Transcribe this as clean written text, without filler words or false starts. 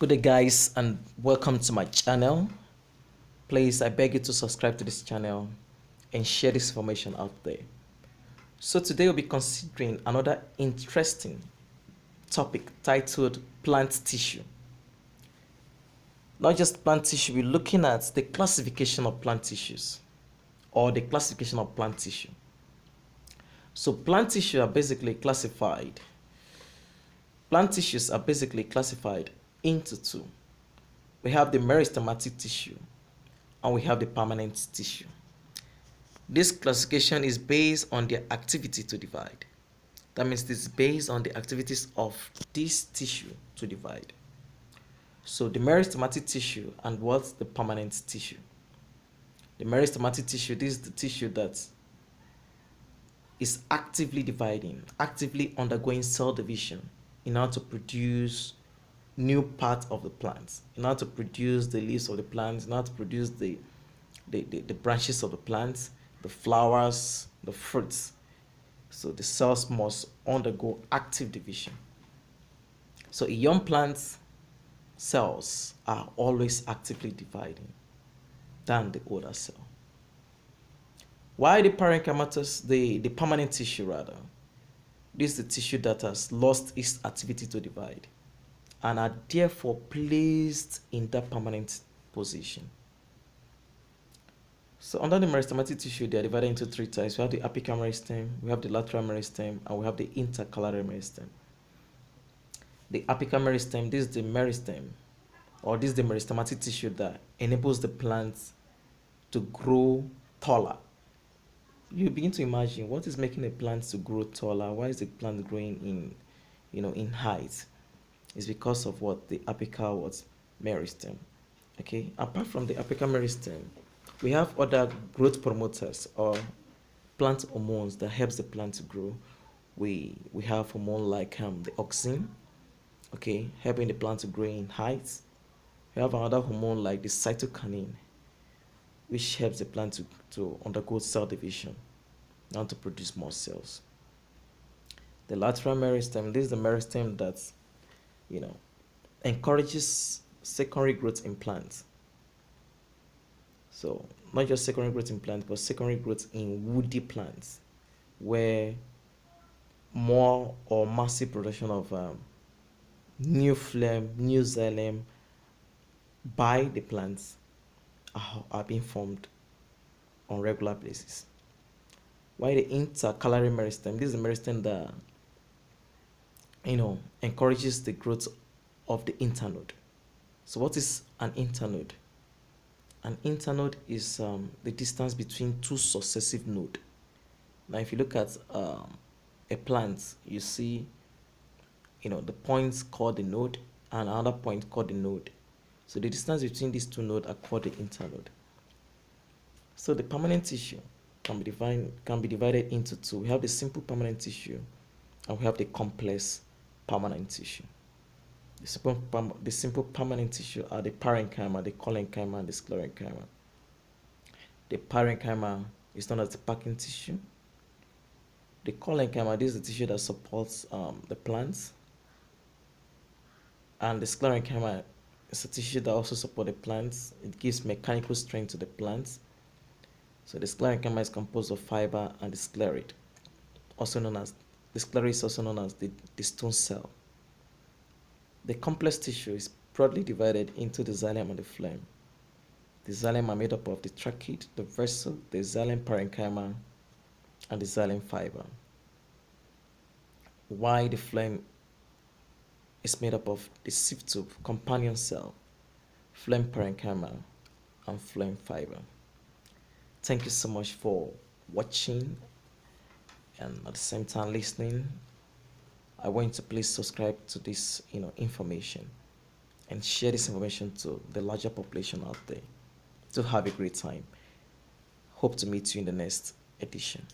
Good day guys and welcome to my channel. Please, I beg you to subscribe to this channel and share this information out there. So today we'll be considering another interesting topic titled plant tissue. Not just plant tissue, we're looking at the classification of plant tissues or the classification of plant tissue. So plant tissues are basically classified into two. We have the meristematic tissue and we have the permanent tissue. This classification is based on their activity to divide. That means this is based on the activities of this tissue to divide. So the meristematic tissue and what's the permanent tissue? The meristematic tissue, this is the tissue that is actively dividing, actively undergoing cell division in order to produce new parts of the plant, in order to produce the leaves of the plant, in order to produce the branches of the plant, the flowers, the fruits. So the cells must undergo active division. So a young plant's cells are always actively dividing than the older cell. Why the parenchymatous, the permanent tissue rather? This is the tissue that has lost its activity to divide and are therefore placed in that permanent position. So under the meristematic tissue, they are divided into three types. We have the apical meristem, we have the lateral meristem, and we have the intercalary meristem. The apical meristem, this is the meristem, or this is the meristematic tissue that enables the plant to grow taller. You begin to imagine what is making a plant to grow taller. Why is the plant growing in height? It's because of what the apical meristem. Okay, apart from the apical meristem, we have other growth promoters or plant hormones that helps the plant to grow. We have hormone like the auxin, okay, helping the plant to grow in height. We have another hormone like the cytokinin, which helps the plant to undergo cell division and to produce more cells. The lateral meristem, this is the meristem that encourages secondary growth in plants. So not just secondary growth in plants, but secondary growth in woody plants, where more or massive production of new phloem, new xylem by the plants are being formed on regular basis. Why the intercalary meristem? This is the meristem that encourages the growth of the internode. So what is an internode? An internode is the distance between two successive nodes. Now if you look at a plant, you see the points called the node and another point called the node. So the distance between these two nodes are called the internode. So the permanent tissue can be divided into two. We have the simple permanent tissue and we have the complex permanent tissue. The simple permanent tissue are the parenchyma, the collenchyma, and the sclerenchyma. The parenchyma is known as the packing tissue. The collenchyma, this is the tissue that supports the plants. And the sclerenchyma is a tissue that also supports the plants. It gives mechanical strength to the plants. So the sclerenchyma is composed of fiber and the scleroid, also known as the scleroid is also known as the stone cell. The complex tissue is broadly divided into the xylem and the phloem. The xylem are made up of the trachea, the vessel, the xylem parenchyma, and the xylem fiber. While the phloem is made up of the sieve tube, companion cell, phloem parenchyma, and phloem fiber. Thank you so much for watching and at the same time listening. I want you to please subscribe to this information and share this information to the larger population out there. To have a great time. Hope to meet you in the next edition.